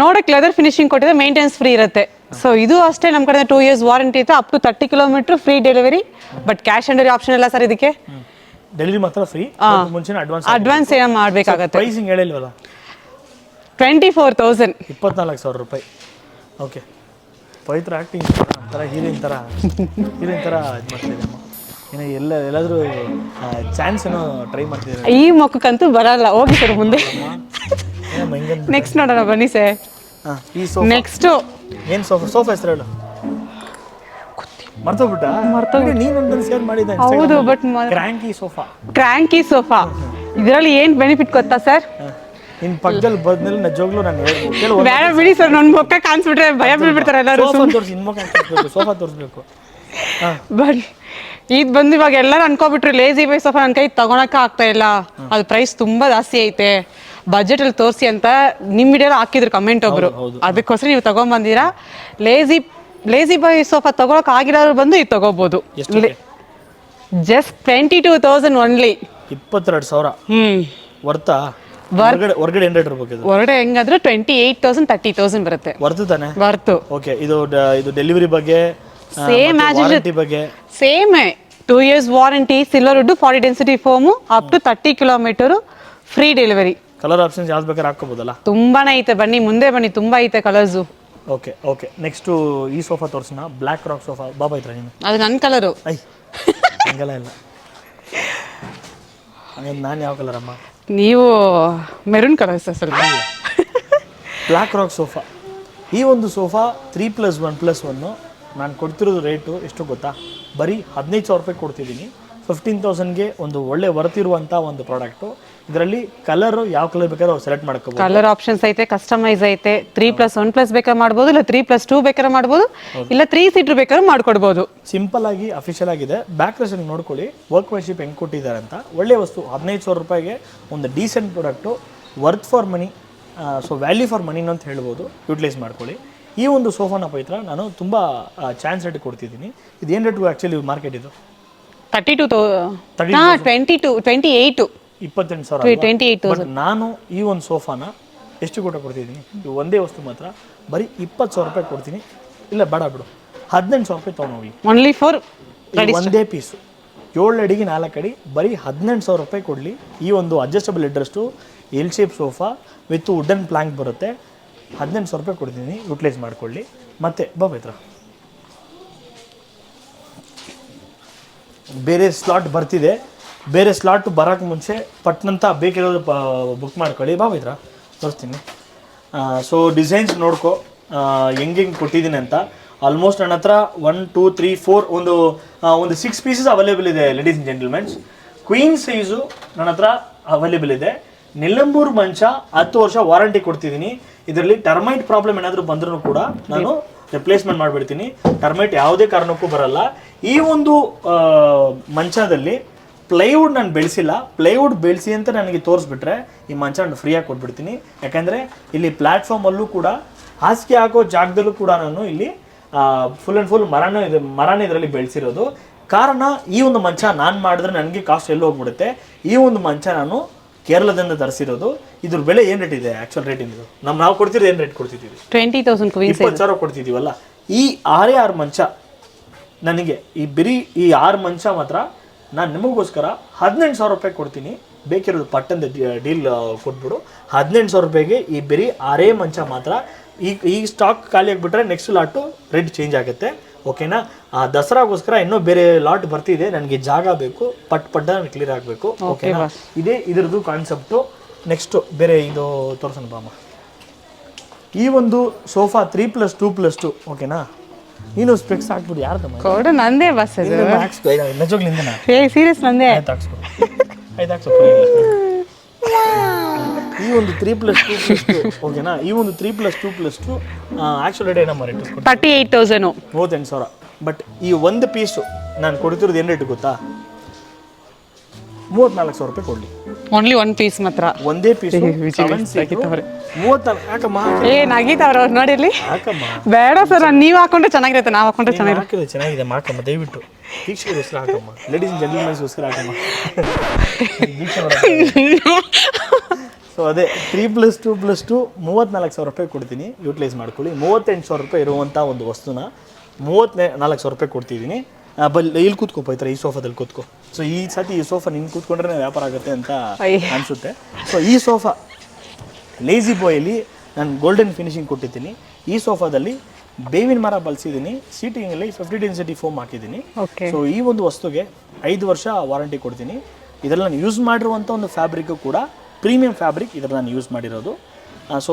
ನೋಡಕ್ಕೆ ಲೆದರ್ ಫಿನಿಶಿಂಗ್ ಕೊಟ್ಟಿದೆ, ಮೇಂಟೆನೆನ್ಸ್ ಫ್ರೀ ಇರುತ್ತೆ. ಸೊ ಇದು ಅಷ್ಟೇ, ನಮ್ಮ ಕಡೆ 2 years ವಾರಂಟಿ ಇತ್ತು, up to 30 kilometre free delivery. But cash on delivery option ಇಲ್ಲ ಸರ್ ಇದಕ್ಕೆ. ಡೆಲಿವರಿ ಮಾತ್ರ ಫ್ರೀ, ಮುಂಚೆ ಅಡ್ವಾನ್ಸ್ ಏನೋ ಮಾಡಬೇಕಾಗುತ್ತೆ. ಪ್ರೈಸಿಂಗ್ ಹೇಳಿಲ್ವಲ್ಲ? 24,000. 24,000 ರೂಪಾಯಿ. ಓಕೆ, ಪವಿತ್ರ ಆ್ಯಕ್ಟಿಂಗ್ ಥರ ಹೀರೋಯಿನ್ ಥರ ಇದು ಮಾಡ್ತಿದ್ದೆ. ಏನೋ ಎಲ್ಲಾದರೂ ಚಾನ್ಸ್ ಏನೋ ಟ್ರೈ ಮಾಡ್ತಿದ್ದಾರೆ. ಈ ಮಕ್ಕಕ್ಕಂತೂ ಬರಲ್ಲ, ಹೋಗಿ ಸರ್ ಮುಂದೆ. ನೆಕ್ಸ್ಟ್ ನೋಡೋಣ ಬನ್ನಿ ಸರ್. ಈ ಸೋಫಾ ನೆಕ್ಸ್ಟು ಏನು ಸೋಫಾ ಹೆಸರು ಹೇಳು? ಮರ್ತೋಗ್ಬಿಟ್ಟ? ನೀನು ಒಂದನ್ನು ಶೇರ್ ಮಾಡಿದ್ದೆ. ಹೌದು, but cranky sofa. Cranky sofa ಇದರಲ್ಲಿ ಏನು ಬೆನಿಫಿಟ್ ಗೊತ್ತಾ ಸರ್? ಇನ್ ಪಕ್ಕದಲ್ಲಿ ಬಂದ್ಮೇಲೆ ನಿಜವಾಗ್ಲೂ ನಾನು ಕೆಲವು ಬೇಡ ಬಿಡಿ ಸರ್, ನನ್ನ ಮುಖ ಕಾಣಿಸ್ಬಿಟ್ರೆ ಭಯ ಬೀಳ್ಬಿಡ್ತಾರೆ ಎಲ್ಲರೂ. ಸೋಫಾ ತೋರಿಸಿ, ಇನ್ ಮುಖ ಸೋಫಾ ತೋರಿಸ್ಬೇಕು. ಬನ್ನಿ, ಇದು ಬಂದು ಇವಾಗ ಎಲ್ಲರೂ ಅನ್ಕೋಬಿಟ್ರಿ ಲೇಜಿ ಬೈ ಸೋಫಾ ನನ್ನ ಕೈ ತಗೊಳಕ ಆಗ್ತಾ ಇಲ್ಲ, ಅದು ಪ್ರೈಸ್ ತುಂಬಾ ಜಾಸ್ತಿ ಐತೆ, ಬಜೆಟ್ ಅಲ್ಲಿ ತೋರಿಸಿ ಅಂತ ನಿಮ್ ವಿಡಿಯೋ ಹಾಕಿದ್ರು ಕಮೆಂಟ್ ಒಬ್ರು. ಅದಕ್ಕೋಸ್ಕರ ನೀವು ತಗೊಂಡ್ಬಂದಿರಾ. ಲೇಜಿ ಬೈ ಸೋಫಾ ತಗೊಳಕ್ ಆಗಿರೋರು ಬಂದು ಇದು ತಗೋಬಹುದು. Just 22,000 only. 22,000 ವರ್ತಾ? ಹೊರಗಡೆ ಏನ್ ರೇಟ್ ಇರ್ಬೇಕು ಇದು? ಹೊರಗಡೆ ಹೆಂಗಾದ್ರೂ 28,000 30,000 ಬರುತ್ತೆ. ವರ್ತು ತಾನೆ? ವರ್ತು. ಓಕೆ, ಇದು ಡೆಲಿವರಿ ಬಗ್ಗೆ ಸೇಮ್ ವಾರಂಟಿ ಬಗ್ಗೆ same 2 years warranty, silver wood, 40 density foam, up to 30 kilometre free delivery. Colour options ಯಾವ್ದು ಬೇಕಾದ್ರೆ ಹಾಕೋಬಹುದಲ್ಲ? ತುಂಬಾನೇ ಐತೆ, ಬನ್ನಿ ಮುಂದೆ ಬನ್ನಿ, ತುಂಬಾ ಐತೆ ಕಲರ್ಸು. ಓಕೆ ನೆಕ್ಸ್ಟ್ ಈ ಸೋಫಾ ತೋರ್ಸೋಣ. Black rock sofa. ಬಾಬಾ ಐತ್ರ ನೀನು? ಅದು ನನ್ನ ಕಲರು. ಐ ಹಂಗೆಲ್ಲ ಇಲ್ಲ. ಹಂಗಂದ್ರೆ ನಾನು ಯಾವ ಕಲರ್ ಅಮ್ಮ? ನೀವು ಮೆರೂನ್ ಕಲರ್ ಸರ್ ಸ್ವಲ್ಪ. Black rock sofa. ಈ ಒಂದು ಸೋಫಾ 3+1+1 ನಾನು ಕೊಡ್ತಿರೋದು ರೇಟು ಎಷ್ಟು ಗೊತ್ತಾ? ಬರೀ 15,000 ರೂಪಾಯಿ ಕೊಡ್ತಿದ್ದೀನಿ. 15,000ಗೆ ಒಂದು ಒಳ್ಳೆ ವರ್ತಿರುವಂಥ ಒಂದು ಪ್ರಾಡಕ್ಟು. ಇದರಲ್ಲಿ ಕಲರ್ ಯಾವ ಕಲರ್ ಬೇಕಾದ್ರೂ ಅವ್ರು ಸೆಲೆಕ್ಟ್ ಮಾಡ್ಕೋಬಹುದು. ಕಲರ್ ಆಪ್ಷನ್ಸ್ ಐತೆ, ಕಸ್ಟಮೈಸ್ ಐತೆ. 3+1+ ಬೇಕಾದ್ರೆ ಮಾಡ್ಬೋದು, ಇಲ್ಲ 3+2 ಬೇಕಾದ್ರೆ ಮಾಡ್ಬೋದು, ಇಲ್ಲ 3 ಸೀಟರ್ ಬೇಕಾದ್ರೆ ಮಾಡ್ಕೊಡ್ಬೋದು. ಸಿಂಪಲ್ ಆಗಿ ಅಫಿಷಿಯಲ್ ಆಗಿದೆ. ಬ್ಯಾಕ್ ರೆಸ್ಟ್ ನೋಡ್ಕೊಳ್ಳಿ, ವರ್ಕ್ಮನ್ಶಿಪ್ ಹೆಂಗೆ ಕೊಟ್ಟಿದ್ದಾರೆ ಅಂತ. ಒಳ್ಳೆ ವಸ್ತು. 15,000 ರೂಪಾಯಿಗೆ ಒಂದು decent product, worth for money, so value for money ಅಂತ ಹೇಳ್ಬೋದು. ಯೂಟಿಲೈಸ್ ಮಾಡ್ಕೊಳ್ಳಿ. ಈ ಒಂದು ಸೋಫಾನ ಪೈತ್ರ ನಾನು ತುಂಬ ಚಾನ್ಸ್ ರೇಟ್ ಕೊಡ್ತಿದ್ದೀನಿ. ಇದೇನು ರೇಟು ಆ್ಯಕ್ಚುಲಿ ಮಾರ್ಕೆಟ್ ಇದು? 28,000. 28,000. ಬಟ್ ನಾನು ಈ ಒಂದು ಸೋಫಾನ ಎಷ್ಟು ಕೊಡ್ತಿದ್ದೀನಿ? ಇದು ಒಂದೇ ವಸ್ತು ಮಾತ್ರ ಬರೀ 20,000 ರೂಪಾಯಿ ಕೊಡ್ತೀನಿ. ಇಲ್ಲ ಬೇಡ ಬಿಡು, 18,000 ರೂಪಾಯಿ ತೊಗೊಂಡೋಗಿ. ಓನ್ಲಿ ಫಾರ್ ಒಂದೇ ಪೀಸು 7 ಅಡಿಗೆ 4 ಅಡಿ, ಬರೀ 18,000 ರೂಪಾಯಿ ಕೊಡಲಿ. ಈ ಒಂದು adjustable headrest L shape sofa with wooden plank ಬರುತ್ತೆ. 18,000 ರೂಪಾಯಿ ಕೊಡ್ತೀನಿ, ಯೂಟಿಲೈಸ್ ಮಾಡ್ಕೊಳ್ಳಿ. ಮತ್ತೆ ಬಾಬೈತ್ರ ಬೇರೆ ಸ್ಲಾಟ್ ಬರ್ತಿದೆ. ಬೇರೆ ಸ್ಲಾಟ್ ಬರೋಕ್ಕೆ ಮುಂಚೆ ಪಟ್ನಂತ ಬೇಕಿರೋದು ಬುಕ್ ಮಾಡ್ಕೊಳ್ಳಿ. ಬಾಬೈತ್ರ ತೋರಿಸ್ತೀನಿ. ಸೊ ಡಿಸೈನ್ಸ್ ನೋಡ್ಕೊ ಹೆಂಗೆ ಕೊಟ್ಟಿದ್ದೀನಿ ಅಂತ. ಆಲ್ಮೋಸ್ಟ್ ನನ್ನ ಹತ್ರ 1 2 3 4 ಒಂದು 6 ಪೀಸಸ್ ಅವೈಲೇಬಲ್ ಇದೆ ladies and gentlemens. Queen size ನನ್ನ ಹತ್ರ ಅವೈಲೇಬಲ್ ಇದೆ. ನಿಲಂಬೂರ್ ಮಂಚ 10 ವರ್ಷ ವಾರಂಟಿ ಕೊಡ್ತಿದ್ದೀನಿ. ಇದರಲ್ಲಿ ಟರ್ಮೈಟ್ ಪ್ರಾಬ್ಲಮ್ ಏನಾದರೂ ಬಂದ್ರೂ ಕೂಡ ನಾನು ರಿಪ್ಲೇಸ್ಮೆಂಟ್ ಮಾಡಿಬಿಡ್ತೀನಿ. ಟರ್ಮೈಟ್ ಯಾವುದೇ ಕಾರಣಕ್ಕೂ ಬರಲ್ಲ. ಈ ಒಂದು ಮಂಚದಲ್ಲಿ ಪ್ಲೈವುಡ್ ನಾನು ಬೆಳೆಸಿಲ್ಲ. ಪ್ಲೈವುಡ್ ಬೆಳೆಸಿ ಅಂತ ನನಗೆ ತೋರಿಸ್ಬಿಟ್ರೆ ಈ ಮಂಚ ನಾನು ಫ್ರೀಯಾಗಿ ಕೊಟ್ಬಿಡ್ತೀನಿ. ಯಾಕಂದರೆ ಇಲ್ಲಿ ಪ್ಲ್ಯಾಟ್ಫಾರ್ಮಲ್ಲೂ ಕೂಡ ಹಾಸಿಗೆ ಹಾಕೋ ಜಾಗದಲ್ಲೂ ಕೂಡ ನಾನು ಇಲ್ಲಿ ಫುಲ್ ಆ್ಯಂಡ್ ಫುಲ್ ಮರನೇ ಇದರಲ್ಲಿ ಬೆಳೆಸಿರೋದು. ಕಾರಣ ಈ ಒಂದು ಮಂಚ ನಾನು ಮಾಡಿದ್ರೆ ನನಗೆ ಕಾಸ್ಟ್ ಎಲ್ಲೂ ಹೋಗ್ಬಿಡುತ್ತೆ. ಈ ಒಂದು ಮಂಚ ನಾನು ಕೇರಳದಿಂದ ತರಿಸಿರೋದು. ಇದ್ರ ಬೆಲೆ ಏನು ರೇಟ್ ಇದೆ? ಆ್ಯಕ್ಚುಲ್ ರೇಟ್ ಏನಿದು? ನಾವು ಕೊಡ್ತಿರೋದು ಏನು ರೇಟ್ ಕೊಡ್ತಿದ್ದೀವಿ? 20,000 20,000 ಕೊಡ್ತಿದ್ದೀವಲ್ಲ. ಈ 6 ಮಂಚ ನನಗೆ ಈ 6 ಮಂಚ ಮಾತ್ರ ನಾನು ನಿಮಗೋಸ್ಕರ 18,000 ರೂಪಾಯಿ ಕೊಡ್ತೀನಿ. ಬೇಕಿರೋದು ಪಟ್ಟಂದ ಡೀಲ್ ಕೊಟ್ಬಿಡು. 18,000 ರೂಪಾಯಿಗೆ ಈ ಬರೀ 6 ಮಂಚ ಮಾತ್ರ. ಈ ಸ್ಟಾಕ್ ಖಾಲಿ ಆಗಿಬಿಟ್ರೆ ನೆಕ್ಸ್ಟ್ ಲಾಟು ರೇಟ್ ಚೇಂಜ್ ಆಗುತ್ತೆ. ಓಕೆನಾ? ದಸರಾಗೋಸ್ಕರ ಇನ್ನೂ ಬೇರೆ ಲಾಟ್ ಬರ್ತಿದೆ. ನನಗೆ ಜಾಗ ಬೇಕು, ಪಟ್ಟ ಕ್ಲಿಯರ್ ಆಗಬೇಕು. ಓಕೆನಾ? ಇದ್ರದ್ದು ಕಾನ್ಸೆಪ್ಟು. ನೆಕ್ಸ್ಟು ಬೇರೆ ಇದು ತೋರಿಸೋಣ ಬಾಮ. ಈ ಒಂದು ಸೋಫಾ 3+2+2. ಓಕೆನಾ? ನೀನು ಸ್ಪೆಕ್ಸ್ ಹಾಕ್ಬಿಡು. ಯಾರ್ದು? ನಂದೇ ಬಸ್ ನಿಜವಾಗ್ಲಿಂದ ಸೀರಿಯಸ್ ನಂದೇ. ಈ ಒಂದು 3+2+2. ಓಕೆನಾ? ಈ ಒಂದು 3+2+2 ಆ್ಯಕ್ಚುಲ್ ರೇಟ್ ಏನಮ್ಮ ರೇಟ್? 38,000. 38,000. ಬಟ್ ಈ ಒಂದು ಪೀಸು ನಾನು ಕೊಡ್ತಿರೋದು ಏನು ರೇಟ್ ಗೊತ್ತಾ? 34,000 ರೂಪಾಯಿ ಕೊಡಲಿ. ಓನ್ಲಿ ಒನ್ ಪೀಸ್ ಮಾತ್ರ. ಒಂದೇ ಪೀಸು 34. ಯಾಕಮ್ಮ? ನಗೀತಾವ್ರ ಅವ್ರು ನೋಡಿರ್ಲಿ. ಯಾಕಮ್ಮ? ಬೇಡ ಸರ್, ನೀವು ಹಾಕೊಂಡ್ರೆ ಚೆನ್ನಾಗಿರುತ್ತೆ, ನಾವು ಹಾಕೊಂಡ್ರೆ ಚೆನ್ನಾಗಿರುತ್ತೆ. ಚೆನ್ನಾಗಿದೆ ಮಾಕಮ್ಮ, ದಯವಿಟ್ಟು ವೀಕ್ಷಕರಿಗೋಸ್ಕರ ಹಾಕಮ್ಮ, ಲೇಡೀಸ್ ಆ್ಯಂಡ್ ಜೆಂಟಲ್ಮೆನ್ಸ್ಗೋಸ್ಕರ ಹಾಕಮ್ಮ. ಸೊ ಅದೇ 3+2+2 34,000 ರೂಪಾಯಿ ಕೊಡ್ತೀನಿ. ಯೂಟಿಲೈಸ್ ಮಾಡ್ಕೊಳ್ಳಿ. 38,000 ರೂಪಾಯಿ ಇರುವಂಥ ಒಂದು ವಸ್ತುನ 34,000 ರೂಪಾಯಿ ಕೊಡ್ತಿದ್ದೀನಿ. ಇಲ್ಲಿ ಕೂತ್ಕೋ ಪೈತ್ರ, ಈ ಸೋಫಾದಲ್ಲಿ ಕೂತ್ಕೋ. ಸೊ ಈ ಸತಿ ಈ ಸೋಫಾ ನಿನ್ನ ಕೂತ್ಕೊಂಡ್ರೆ ವ್ಯಾಪಾರ ಆಗುತ್ತೆ ಅಂತ ಅನಿಸುತ್ತೆ. ಸೊ ಈ ಸೋಫಾ ಲೇಜಿ ಬಾಯಲ್ಲಿ ನಾನು ಗೋಲ್ಡನ್ ಫಿನಿಶಿಂಗ್ ಕೊಟ್ಟಿದ್ದೀನಿ. ಈ ಸೋಫಾದಲ್ಲಿ ಬೇವಿನ ಮರ ಬಳಸಿದ್ದೀನಿ. ಸೀಟಿಂಗಲ್ಲಿ 50 ಡೆನ್ಸಿಟಿ ಫೋಮ್ ಹಾಕಿದ್ದೀನಿ. ಸೊ ಈ ಒಂದು ವಸ್ತುಗೆ 5 ವರ್ಷ ವಾರಂಟಿ ಕೊಡ್ತೀನಿ. ಇದರಲ್ಲಿ ನಾನು ಯೂಸ್ ಮಾಡಿರುವಂಥ ಒಂದು ಫ್ಯಾಬ್ರಿಕ್ಕು ಕೂಡ ಪ್ರೀಮಿಯಂ ಫ್ಯಾಬ್ರಿಕ್. ಇದರಲ್ಲಿ ನಾನು ಯೂಸ್ ಮಾಡಿರೋದು. ಸೊ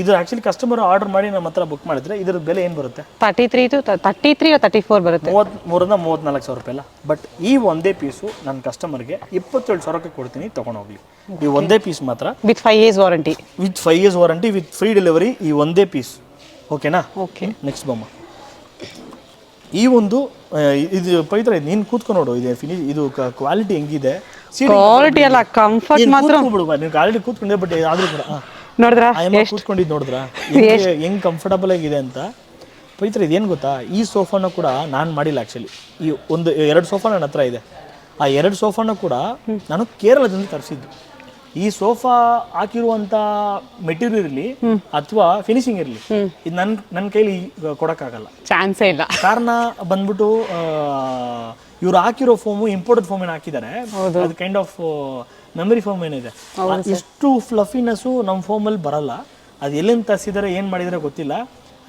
ಇದು ಆ್ಯಕ್ಚುಲಿ ಕಸ್ಟಮರ್ ಆರ್ಡರ್ ಮಾಡಿ ನಮ್ಮ ಹತ್ರ ಬುಕ್ ಮಾಡಿದ್ರೆ ಇದ್ರ ಬೆಲೆ ಏನು ಬರುತ್ತೆ 33 ಬರುತ್ತೆ. 34,000 ರೂಪಾಯಿ ಅಲ್ಲ. ಬಟ್ ಈ ಒಂದೇ ಪೀಸು ನನ್ನ ಕಸ್ಟಮರ್ಗೆ 27,000ಕ್ಕೆ ಕೊಡ್ತೀನಿ, ತೊಗೊಂಡೋಗ್ಲಿ. ಈ ಒಂದೇ ಪೀಸ್ ಮಾತ್ರ with 5 years warranty, with 5 years warranty, with free delivery. ಈ ಒಂದೇ ಪೀಸ್, ಓಕೆನಾ? ಓಕೆ. ನೆಕ್ಸ್ಟ್ ಬಮ್ಮ. ಈ ಒಂದು ಇದು ಪವಿತ್ರ, ನೀನು ಕೂತ್ಕೊಂಡು ನೋಡು, ಇದೆ ಇದು ಕ್ವಾಲಿಟಿ ಹೆಂಗಿದೆ, ಕ್ವಾಲಿಟಿ ಅಲ್ಲ ಕಂಫರ್ಟ್ ಮಾತ್ರ. ನೀವು ಆಲ್ರೆಡಿ ಕೂತ್ಕೊಂಡೆ, ಬಟ್ ಆದ್ರೂ ಕೂಡ ನೋಡಿದ್ರಾ ಕೂತ್ಕೊಂಡಿದ್ದು ನೋಡಿದ್ರಾ ಹೆಂಗ್ ಕಂಫರ್ಟಬಲ್ ಆಗಿದೆ ಅಂತ. ಪವಿತ್ರ, ಇದೇನು ಗೊತ್ತಾ, ಈ ಸೋಫಾನ ಕೂಡ ನಾನು ಮಾಡಿಲ್ಲ ಆ್ಯಕ್ಚುಲಿ. ಈ 2 ಸೋಫಾ ನನ್ನ ಹತ್ರ ಇದೆ. ಆ 2 ಸೋಫಾನ ಕೂಡ ನಾನು ಕೇರಳದಿಂದ ತರಿಸಿದ್ದು. ಈ ಸೋಫಾ ಹಾಕಿರುವಂಥ ಮೆಟೀರಿಯಲ್ ಇರಲಿ ಅಥವಾ ಫಿನಿಶಿಂಗ್ ಇರಲಿ, ಇದು ನನ್ನ ಕೈಲಿ ಕೊಡೋಕ್ಕಾಗಲ್ಲ, ಚಾನ್ಸೇ ಇಲ್ಲ. ಕಾರಣ ಬಂದ್ಬಿಟ್ಟು ಇವ್ರು ಹಾಕಿರೋ ಫೋಮು ಇಂಪೋರ್ಟೆಡ್ ಫೋಮ್ ಏನು ಹಾಕಿದ್ದಾರೆ, ಅದು ಕೈಂಡ್ ಆಫ್ ಮೆಮರಿ ಫೋಮ್ ಏನಿದೆ, ಇಷ್ಟು ಫ್ಲಫಿನೆಸ್ಸು ನಮ್ಮ ಫೋಮಲ್ಲಿ ಬರಲ್ಲ. ಅದು ಎಲ್ಲಿಂದ ತರಿಸಿದ್ದಾರೆ, ಏನು ಮಾಡಿದರೆ ಗೊತ್ತಿಲ್ಲ.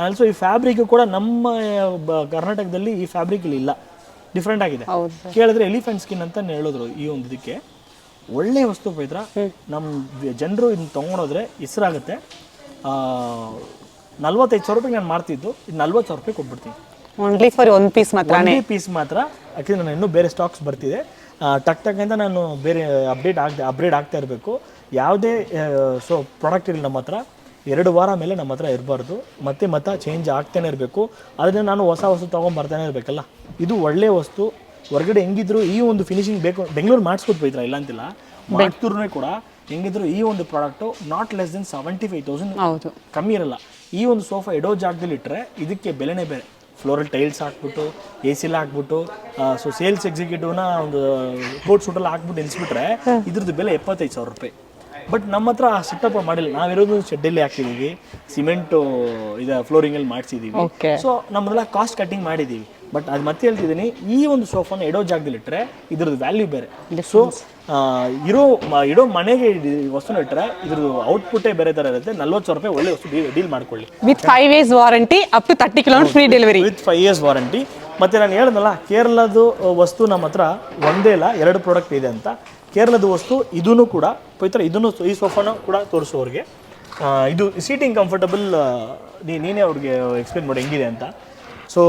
ಆಲ್ಸೋ ಈ ಫ್ಯಾಬ್ರಿಕ್ ಕೂಡ ನಮ್ಮ ಕರ್ನಾಟಕದಲ್ಲಿ ಈ ಫ್ಯಾಬ್ರಿಕ್ ಇಲ್ಲ, ಡಿಫ್ರೆಂಟ್ ಆಗಿದೆ. ಕೇಳಿದ್ರೆ ಎಲಿಫೆಂಟ್ ಸ್ಕಿನ್ ಅಂತ ಹೇಳಿದ್ರು. ಈ ಒಂದು ಇದಕ್ಕೆ ಒಳ್ಳೆ ವಸ್ತು ಪವಿತ್ರ. ನಮ್ಮ ಜನರು ಇದನ್ನ ತೊಗೊಂಡೋದ್ರೆ ಹೆಸರಾಗುತ್ತೆ. 45,000 ರೂಪಾಯಿಗೆ ನಾನು ಮಾಡ್ತಿದ್ದು, ಇದು 40,000 ರೂಪಾಯಿ ಕೊಟ್ಬಿಡ್ತೀನಿ. ಓನ್ಲಿ ಫಾರ್ ಒಂದು ಪೀಸ್ ಮಾತ್ರ. ಒಂದೇ ಪೀಸ್ ಮಾತ್ರ. ಯಾಕಂದರೆ ನಾನು ಇನ್ನೂ ಬೇರೆ ಸ್ಟಾಕ್ಸ್ ಬರ್ತಿದೆ, ಟಕ್ ಅಂತ ನಾನು ಬೇರೆ ಅಪ್ಗ್ರೇಡ್ ಆಗ್ತಾ ಇರಬೇಕು. ಯಾವುದೇ ಪ್ರಾಡಕ್ಟ್ ಇರಲಿ ನಮ್ಮ ಹತ್ರ 2 ವಾರ ಮೇಲೆ ನಮ್ಮ ಹತ್ರ ಇರಬಾರ್ದು, ಮತ್ತೆ ಚೇಂಜ್ ಆಗ್ತಾನೆ ಇರಬೇಕು. ಅದರಿಂದ ನಾನು ಹೊಸ ತೊಗೊಂಬರ್ತಾನೆ ಇರಬೇಕಲ್ಲ. ಇದು ಒಳ್ಳೆ ವಸ್ತು. ಹೊರಗಡೆ ಹೆಂಗಿದ್ರು ಈ ಒಂದು ಫಿನಿಶಿಂಗ್ ಬೇಕು, ಬೆಂಗಳೂರು ಮಾಡಿಸ್ಕೊಟ್ಟು ಬೈತ್ರ, ಇಲ್ಲ ಅಂತಿಲ್ಲ, ಮಾಡ್ತೂರ್ನೇ ಕೂಡ ಹೆಂಗಿದ್ರು ಈ ಒಂದು ಪ್ರಾಡಕ್ಟು ನಾಟ್ ಲೆಸ್ ದೆನ್ 75,000 ಕಮ್ಮಿ ಇರಲ್ಲ. ಈ ಒಂದು ಸೋಫಾ ಇಡೋ ಜಾಗದಲ್ಲಿ ಇಟ್ಟರೆ ಇದಕ್ಕೆ ಬೆಲೆನೇ ಬೇರೆ. ಫ್ಲೋರಲ್ ಟೈಲ್ಸ್ ಹಾಕ್ಬಿಟ್ಟು, AC ಹಾಕ್ಬಿಟ್ಟು, ಸೊ ಸೇಲ್ಸ್ ಎಕ್ಸಿಕ್ಯೂಟಿವ್ನ ಒಂದು ಕೋಟ್ ಸೂಟಲ್ಲಿ ಹಾಕ್ಬಿಟ್ಟು ಎನಿಸ್ಬಿಟ್ರೆ ಇದ್ರದ್ದು ಬೆಲೆ 75,000 ರೂಪಾಯಿ. ಬಟ್ ನಮ್ಮ ಹತ್ರ ಆ ಸೆಟಪ್ ಮಾಡಿಲ್ಲ. ನಾವಿರೋದು ಶೆಡ್ಡಲ್ಲಿ ಹಾಕಿದ್ದೀವಿ, ಸಿಮೆಂಟು ಇದು ಫ್ಲೋರಿಂಗಲ್ಲಿ ಮಾಡಿಸಿದ್ದೀವಿ. ಸೊ ನಮ್ಮದೆಲ್ಲ ಕಾಸ್ಟ್ ಕಟ್ಟಿಂಗ್ ಮಾಡಿದ್ದೀವಿ. ಬಟ್ ಅದು ಮತ್ತೆ ಹೇಳ್ತಿದ್ದೀನಿ, ಈ ಒಂದು ಸೋಫಾನ ಇಡೋ ಜಾಗದಲ್ಲಿ ಇಟ್ಟರೆ ಇದ್ರದ್ದು ವ್ಯಾಲ್ಯೂ ಬೇರೆ. ಸೊ ಇಡೋ ಮನೆಗೆ ವಸ್ತುನ ಇಟ್ಟರೆ ಇದ್ರದ್ದು ಔಟ್ಪುಟ್ಟೇ ಬೇರೆ ಥರ ಇರುತ್ತೆ. 40,000 ರೂಪಾಯಿ ಒಳ್ಳೆ ವಸ್ತು ಡೀಲ್ ಮಾಡ್ಕೊಳ್ಳಿ. With 5 years warranty, up to 30 kilometre free delivery. With 5 years warranty. ಮತ್ತು ನಾನು ಹೇಳಿದ್ನಲ್ಲ, ಕೇರಳದ ವಸ್ತು ನಮ್ಮ ಹತ್ರ ಒಂದೇ ಇಲ್ಲ 2 ಪ್ರಾಡಕ್ಟ್ ಇದೆ ಅಂತ. ಕೇರಳದ ವಸ್ತು ಇದೂ ಕೂಡ ಪವಿತ್ರ, ಈ ಸೋಫಾನು ಕೂಡ ತೋರಿಸೋರಿಗೆ. ಇದು ಸೀಟಿಂಗ್ ಕಂಫರ್ಟಬಲ್. ನೀನೇ ಅವ್ರಿಗೆ ಎಕ್ಸ್ಪ್ಲೇನ್ ಮಾಡಿ ಹೆಂಗಿದೆ ಅಂತ. ಸೊ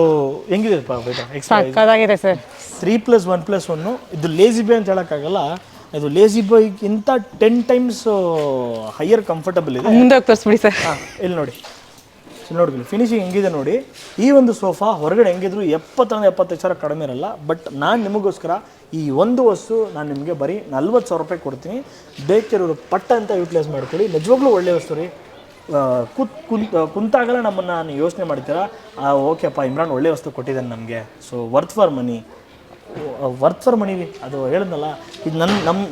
ಹೆಂಗಿದೆ ಪವಿತ್ರ? ಸಕ್ಕತ್ತಾಗಿದೆ ಸರ್. 3+1+1. ಇದು ಲೇಜಿ ಬೈ ಅಂತ ಹೇಳೋಕ್ಕಾಗಲ್ಲ, ಇದು ಲೇಜಿ ಬೈಗಿಂತ 10 times ಹೈಯರ್ ಕಂಫರ್ಟಬಲ್ ಇದೆ. ಮುಂದೆ ಹೋಗಿ ತೋರಿಸ್ಬಿಡಿ ಸರ್. ಇಲ್ಲಿ ನೋಡಿ, ನೋಡ್ಕೊಳ್ಳಿ ಫಿನಿಶಿಂಗ್ ಹೆಂಗಿದೆ ನೋಡಿ. ಈ ಒಂದು ಸೋಫಾ ಹೊರಗಡೆ ಹೆಂಗಿದ್ರು 70-75,000 ಕಡಿಮೆ ಇರಲ್ಲ. ಬಟ್ ನಾನು ನಿಮಗೋಸ್ಕರ ಈ ಒಂದು ವಸ್ತು ನಾನು ನಿಮಗೆ ಬರೀ 40,000 ರೂಪಾಯಿ ಕೊಡ್ತೀನಿ. ಬೇಕಿರೋರು ಪಟ್ಟ ಅಂತ ಯೂಟಿಲೈಸ್ ಮಾಡ್ಕೊಳ್ಳಿ. ನಿಜವಾಗ್ಲೂ ಒಳ್ಳೆ ವಸ್ತು ರೀ. ಕುಂತಾಗಲ್ಲ ನಮ್ಮನ್ನು ಯೋಚನೆ ಮಾಡ್ತೀರಾ, ಓಕೆಪ್ಪ ಇಮ್ರಾನ್ ಒಳ್ಳೆ ವಸ್ತು ಕೊಟ್ಟಿದ್ದಾನೆ ನಮಗೆ, ಸೊ ವರ್ತ್ ಫಾರ್ ಮನಿ ರೀ. ಅದು ಹೇಳಿದ್ನಲ್ಲ, ಇದು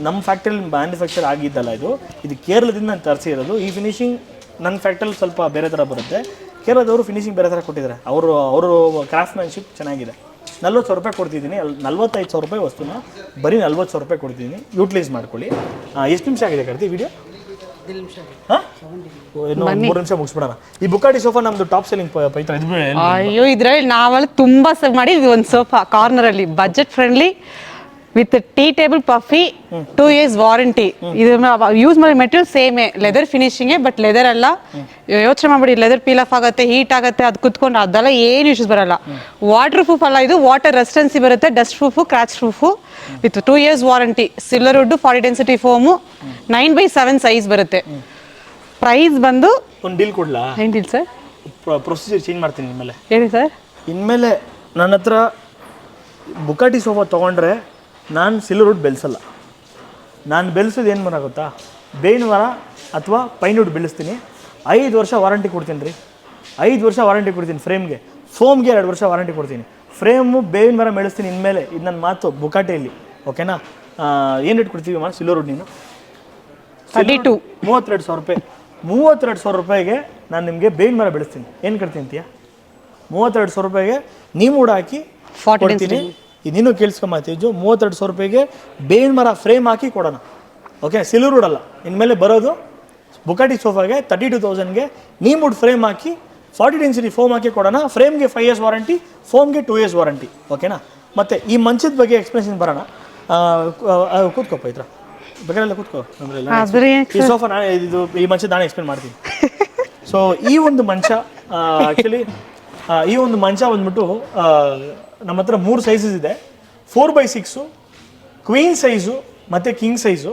ನಮ್ಮ ಫ್ಯಾಕ್ಟ್ರಿಯಲ್ಲಿ ಮ್ಯಾನುಫ್ಯಾಕ್ಚರ್ ಆಗಿದ್ದಲ್ಲ, ಇದು ಕೇರಳದಿಂದ ನಾನು ತರಿಸಿರೋದು. ಈ ಫಿನಿಶಿಂಗ್ ನನ್ನ ಫ್ಯಾಕ್ಟ್ರಿಯಲ್ಲಿ ಸ್ವಲ್ಪ ಬೇರೆ ಥರ ಬರುತ್ತೆ. ಕೇರಳದವರು ಫಿನಿಶಿಂಗ್ ಬೇರೆ ಥರ ಕೊಟ್ಟಿದ್ದಾರೆ. ಅವರು ಕ್ರಾಫ್ಟ್ಮ್ಯಾನ್ಶಿಪ್ ಚೆನ್ನಾಗಿದೆ. 40,000 ರೂಪಾಯಿ ಕೊಡ್ತಿದ್ದೀನಿ. 45,000 ರೂಪಾಯಿ ವಸ್ತುನ ಬರೀ 40,000 ರೂಪಾಯಿ ಕೊಡ್ತಿದ್ದೀನಿ. ಯೂಟಿಲೈಸ್ ಮಾಡ್ಕೊಳ್ಳಿ. ಎಷ್ಟು ನಿಮಿಷ ಆಗಿದೆ ಕರ್ತಿ ವಿಡಿಯೋ? ಹಾಂ, 3 ನಿಮಿಷ ಮುಗಿಸ್ಬಿಡೋಣ. ಈ ಬುಕಾಟಿ ಸೋಫಾ ನಮ್ಮದು ಟಾಪ್ ಸೆಲ್ಲಿಂಗ್ ಪವಿತ್ರ. ಅಯ್ಯೋ, ಇದ್ರಲ್ಲಿ ನಾವೆಲ್ಲ ತುಂಬ ಸೇವ್ ಮಾಡಿ ಒಂದು ಸೋಫಾ ಕಾರ್ನರಲ್ಲಿ budget friendly with tea table puffy 2 years warranty. ಇದು ಯೂಸ್ ಮಾಡೋ ಮೆಟೀರಿಯಲ್ ಸೇಮೇ, ಲೆದರ್ ಫಿನಿಶಿಂಗೇ. ಬಟ್ ಲೆದರ್ ಅಲ್ಲ, ಯೋಚನೆ ಮಾಡ್ಬಿಡಿ, ಲೆದರ್ ಪೀಲ್ ಆಫ್ ಆಗುತ್ತೆ, ಹೀಟ್ ಆಗುತ್ತೆ, ಅದು ಕುತ್ಕೊಂಡು ಅದೆಲ್ಲ ಏನು ಇಶ್ಯೂಸ್ ಬರಲ್ಲ. ವಾಟರ್ ಪ್ರೂಫ್ ಅಲ್ಲ, ಇದು ವಾಟರ್ ರೆಸಿಸ್ಟೆನ್ಸಿ ಬರುತ್ತೆ, dust proof, scratch proof, with 2 years warranty. Silver wood, 40 density foam, 9x7 size ಬರುತ್ತೆ. ಪ್ರೈಸ್ ಬಂದು ಒಂದು ಡೀಲ್ ಕೊಡ್ಲಾ? ಏನು ಡೀಲ್ ಸರ್? ಪ್ರೊಸೀಜರ್ ಚೇಂಜ್ ಮಾಡ್ತೀನಿ ಇನ್ಮೇಲೆ. ಹೇಳಿ ಸರ್. ಇನ್ಮೇಲೆ ನನ್ನ ಹತ್ರ ಬುಕಾಟಿ ಸೋಫಾ ತೊಗೊಂಡ್ರೆ ನಾನು ಸಿಲ್ವರ್ ವುಡ್ ಬೆಳೆಸಲ್ಲ. ನಾನು ಬೆಳೆಸೋದು ಏನು ಗೊತ್ತಾ, ಬೇವಿನ ಮರ ಅಥವಾ ಪೈನ್ ವುಡ್ ಬೆಳೆಸ್ತೀನಿ. 5 ವರ್ಷ ವಾರಂಟಿ ಕೊಡ್ತೀನಿ ರೀ. 5 ವರ್ಷ ವಾರಂಟಿ ಕೊಡ್ತೀನಿ. ಫ್ರೇಮ್ಗೆ, ಫೋಮ್ಗೆ 2 ವರ್ಷ ವಾರಂಟಿ ಕೊಡ್ತೀನಿ. ಫ್ರೇಮು ಬೇವಿನ ಮರ ಬೆಳೆಸ್ತೀನಿ ಇನ್ಮೇಲೆ. ಇದು ನನ್ನ ಮಾತು ಬುಕಾಟಿಯಲ್ಲಿ, ಓಕೆನಾ? ಏನು ರೇಟ್ ಕೊಡ್ತೀವಿ ಮಾ ಸಿಲ್ವರ್ ವುಡ್? ನೀನು 32,000 ರೂಪಾಯಿ. 32,000 ರೂಪಾಯಿಗೆ ನಾನು ನಿಮಗೆ ಬೇವಿನ ಮರ ಬೆಳೆಸ್ತೀನಿ. ಏನು ಕಟ್ತೀನಿ ಅಂತೀಯ? 32,000 ರೂಪಾಯಿಗೆ ನೀವು ವುಡ್ ಹಾಕಿ ಕೊಡ್ತೀನಿ. ನೀನು ಕೇಳಿಸ್ಕೊಂಬತ್ತೀಜು. 32,000 ರೂಪಾಯಿಗೆ ಬೇವಿನ ಮರ ಫ್ರೇಮ್ ಹಾಕಿ ಕೊಡೋಣ, ಓಕೆ? ಸಿಲ್ವರ್ ವುಡ್ ಅಲ್ಲ. ಇನ್ಮೇಲೆ ಬರೋದು ಬುಕಾಟಿ ಸೋಫಾಗೆ 32,000ಗೆ ನೀಮ್ ವುಡ್ ಫ್ರೇಮ್ ಹಾಕಿ 40 ಡೆನ್ಸಿಟಿ ಫೋಮ್ ಹಾಕಿ ಕೊಡೋಣ. ಫ್ರೇಮ್ಗೆ 5 years ವಾರಂಟಿ, ಫೋಮ್ಗೆ 2 years ವಾರಂಟಿ, ಓಕೆನಾ? ಮತ್ತು ಈ ಮಂಚದ ಬಗ್ಗೆ ಎಕ್ಸ್ಪ್ಲೇಷನ್ ಬರೋಣ. ಕೂತ್ಕೋ ಪವಿತ್ರ, ಬೇಕಾದ್ರೆ ಕೂತ್ಕೋ. ಈ ಸೋಫಾ ಈ ಮಂಚದ ನಾನೇ ಎಕ್ಸ್ಪ್ಲೇನ್ ಮಾಡ್ತೀನಿ. ಸೊ ಈ ಒಂದು ಮಂಚ ಆ್ಯಕ್ಚುಲಿ ಈ ಒಂದು ಮಂಚ ಬಂದ್ಬಿಟ್ಟು ನಮ್ಮ ಹತ್ರ 3 ಸೈಜಸ್ ಇದೆ. 4x6, ಕ್ವೀನ್ ಸೈಜು ಮತ್ತು ಕಿಂಗ್ ಸೈಜು.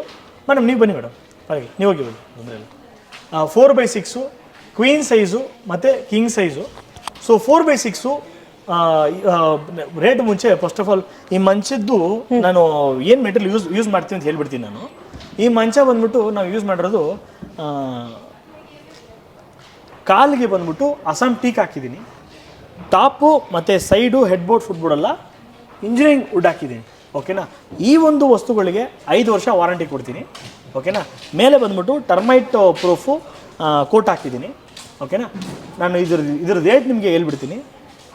ಮೇಡಮ್ ನೀವು ಬನ್ನಿ ಮೇಡಮ್, ಹಾಗೆ ನೀವು ಹೋಗಿ ಬನ್ನಿ, ತೊಂದರೆ ಇಲ್ಲ. 4x6, ಕ್ವೀನ್ ಸೈಜು ಮತ್ತು king size. So 4x6 rate ಮುಂಚೆ ಫಸ್ಟ್ ಆಫ್ ಆಲ್ ಈ ಮಂಚದ್ದು ನಾನು ಏನು ಮೆಟೀರಿಯಲ್ ಯೂಸ್ ಮಾಡ್ತೀನಿ ಅಂತ ಹೇಳ್ಬಿಡ್ತೀನಿ ನಾನು. ಈ ಮಂಚ ಬಂದ್ಬಿಟ್ಟು ನಾವು ಯೂಸ್ ಮಾಡಿರೋದು ಕಾಲಿಗೆ ಬಂದ್ಬಿಟ್ಟು ಅಸ್ಸಾಂ ಟೀಕ್ ಹಾಕಿದ್ದೀನಿ. ಟಾಪು ಮತ್ತು ಸೈಡು ಹೆಡ್ ಬೋರ್ಡ್ ಫುಟ್ಬೋರ್ಡ್ ಎಲ್ಲ ಇಂಜಿನಿಯರಿಂಗ್ ವುಡ್ ಹಾಕಿದ್ದೀನಿ. ಓಕೆನಾ. ಈ ಒಂದು ವಸ್ತುಗಳಿಗೆ 5 ವರ್ಷ ವಾರಂಟಿ ಕೊಡ್ತೀನಿ. ಓಕೆನಾ. ಮೇಲೆ ಬಂದ್ಬಿಟ್ಟು ಟರ್ಮೈಟ್ ಪ್ರೂಫು ಕೋಟ್ ಹಾಕಿದ್ದೀನಿ. ಓಕೆನಾ. ನಾನು ಇದ್ರ ರೇಟ್ ನಿಮಗೆ ಹೇಳ್ಬಿಡ್ತೀನಿ.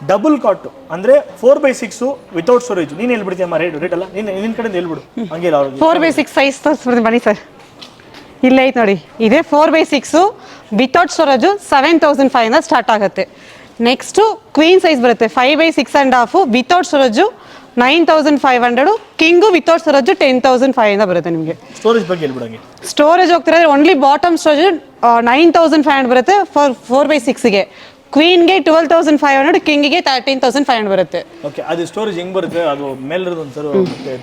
ಡಬಲ್ ಕಾಟು ಅಂದರೆ 4x6 ವಿತೌಟ್ ಸ್ಟೋರೇಜ್. ನೀನು ಹೇಳ್ಬಿಡ್ತೀಯಮ್ಮ ರೇಟ್ ಅಲ್ಲ, ನಿನ್ನ ಕಡೆಯಿಂದ ಹೇಳ್ಬಿಡು. ಹಂಗೆ ಇಲ್ಲ ಅವ್ರಿಗೆ 4x6 ಸೈಜ್ ತೋರಿಸ್ಬಿಡ್ತೀನಿ ಬನ್ನಿ ಸರ್. ಇಲ್ಲೇ ಐತೆ ನೋಡಿ, ಇದೇ 4x6 ವಿತೌಟ್ ಸ್ಟೋರೇಜು 7500 ಸ್ಟಾರ್ಟ್ ಆಗುತ್ತೆ. ನೆಕ್ಸ್ಟು ಕ್ವೀನ್ ಸೈಜ್ ಬರುತ್ತೆ 5x6.5 without storage 9500. King without storage 10500 ಬರುತ್ತೆ ನಿಮಗೆ. ಸ್ಟೋರೇಜ್ ಬಗ್ಗೆ ಹೇಳ್ಬಿಡಂಗೆ. ಸ್ಟೋರೇಜ್ ಹೋಗ್ತಿರೋದ್ರೆ ಓನ್ಲಿ ಬಾಟಮ್ ಸ್ಟೋರೇಜ್ 9500 ಬರುತ್ತೆ ಫಾರ್ 4x6ಗೆ. ಕ್ವೀನ್ಗೆ 12500, ಕಿಂಗಿಗೆ 13500 ಬರುತ್ತೆ. ಓಕೆ. ಅದು ಸ್ಟೋರೇಜ್ ಹೆಂಗ್ ಬರುತ್ತೆ? ಅದು ಮೇಲಿರೋದು ಒಂದ್ಸಲ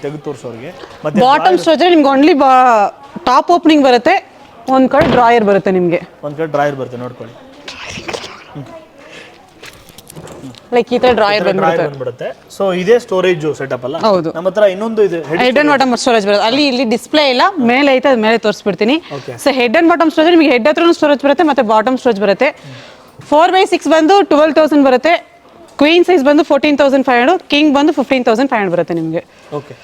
ತೆಗೆದು ತೋರಿಸೋರಿಗೆ. ಮತ್ತೆ ಬಾಟಮ್ ಸ್ಟೋರೇಜ್ ನಿಮ್ಗೆ ಓನ್ಲಿ ಟಾಪ್ ಓಪನಿಂಗ್ ಬರುತ್ತೆ, ಒಂದು ಕಡೆ ಡ್ರಾಯರ್ ಬರುತ್ತೆ ನಿಮಗೆ. ಒಂದು ಕಡೆ ಡ್ರಾಯರ್ ಬರುತ್ತೆ ನೋಡ್ಕೊಳ್ಳಿ. ಲೈಕ್ ಈ ತರ ಡ್ರಾಯರ್ ಬಂದ್ಬಿಡುತ್ತೆ. ಸೊ ಇದೇ ಸ್ಟೋರೇಜ್ ಸೆಟಪ್ ಅಲ್ಲ? ಹೌದು. ನಮ್ಮ ಹತ್ರ ಇನ್ನೊಂದು ಇದೆ, ಹೆಡ್ ಅಂಡ್ ಬಾಟಮ್ ಸ್ಟೋರೇಜ್ ಬರುತ್ತೆ. ಅಲ್ಲಿ ಇಲ್ಲಿ ಡಿಸ್ಪ್ಲೇ ಇಲ್ಲ, ಮೇಲೆ ಐತೆ, ಅದು ಮೇಲೆ ತೋರಿಸ್ಬಿಡ್ತೀನಿ. Okay. So head and bottom storage ನಿಮಗೆ ಹೆಡ್ ಹತ್ರ ಸ್ಟೋರೇಜ್ ಬರುತ್ತೆ ಮತ್ತೆ ಬಾಟಮ್ ಸ್ಟೋರೇಜ್ ಬರುತ್ತೆ. 4x6 ಬಂದು 12000 ಬರುತ್ತೆ. ಕ್ವೀನ್ ಸೈಜ್ ಬಂದು 14500, ಕಿಂಗ್ ಬಂದು 15500 ಬರುತ್ತೆ ನಿಮಗೆ. ಓಕೆ.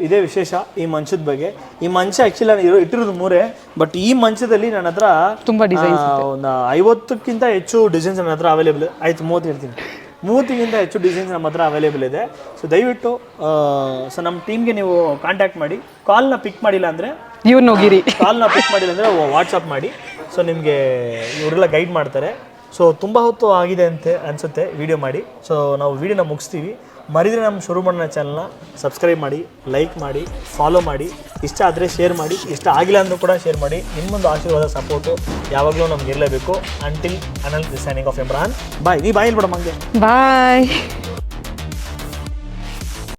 ಇದೇ ವಿಶೇಷ ಈ ಮಂಚದ ಬಗ್ಗೆ. ಈ ಮಂಚ ಆ್ಯಕ್ಚುಲಿ ನಾನು ಇಟ್ಟಿರೋದು 3, ಬಟ್ ಈ ಮಂಚದಲ್ಲಿ ನನ್ನ ಹತ್ರ ತುಂಬಾ ಡಿಸೈನ್ಸ್ ಒಂದು 50ಕ್ಕಿಂತ ಹೆಚ್ಚು ಡಿಸೈನ್ಸ್ ನನ್ನ ಹತ್ರ ಅವೈಲೇಬಲ್. ಆಯ್ತು 30 ಹೇಳ್ತೀನಿ, 30ಕ್ಕಿಂತ ಹೆಚ್ಚು ಡಿಸೈನ್ಸ್ ನಮ್ಮ ಹತ್ರ ಅವೈಲೇಬಲ್ ಇದೆ. ಸೊ ದಯವಿಟ್ಟು ಸೊ ನಮ್ಮ ಟೀಮ್ಗೆ ನೀವು ಕಾಂಟ್ಯಾಕ್ಟ್ ಮಾಡಿ. ಕಾಲ್ನ ಪಿಕ್ ಮಾಡಿಲ್ಲ ಅಂದರೆ ಇವ್ನು ಹೋಗಿರಿ, ಕಾಲ್ನ ಪಿಕ್ ಮಾಡಿಲ್ಲ ಅಂದರೆ ವಾಟ್ಸಪ್ ಮಾಡಿ. ಸೊ ನಿಮಗೆ ಇವರೆಲ್ಲ ಗೈಡ್ ಮಾಡ್ತಾರೆ. ಸೊ ತುಂಬ ಹೊತ್ತು ಆಗಿದೆ ಅಂತ ಅನಿಸುತ್ತೆ ವಿಡಿಯೋ ಮಾಡಿ. ಸೊ ನಾವು ವಿಡಿಯೋನ ಮುಗಿಸ್ತೀವಿ. ಮರಿದ್ರೆ ನಮ್ಮ ಶುರು ಮಾಡೋಣ ಚಾನಲ್ನ ಸಬ್ಸ್ಕ್ರೈಬ್ ಮಾಡಿ, ಲೈಕ್ ಮಾಡಿ, ಫಾಲೋ ಮಾಡಿ. ಇಷ್ಟ ಆದರೆ ಶೇರ್ ಮಾಡಿ, ಇಷ್ಟ ಆಗಿಲ್ಲ ಅಂದರೂ ಕೂಡ ಶೇರ್ ಮಾಡಿ. ನಿಮ್ಮೊಂದು ಆಶೀರ್ವಾದ ಸಪೋರ್ಟು ಯಾವಾಗಲೂ ನಮ್ಗೆ ಇರಲೇಬೇಕು. ಅಂಟಿಲ್ ಅನಲ್ ಸೈನಿಂಗ್ ಆಫ್ ಇಮ್ರಾನ್. ಬಾಯ್. ನೀ ಬಾಯ್ ಹೇಳ್ಬೇಡ ಮಂಗೆ. ಬಾಯ್.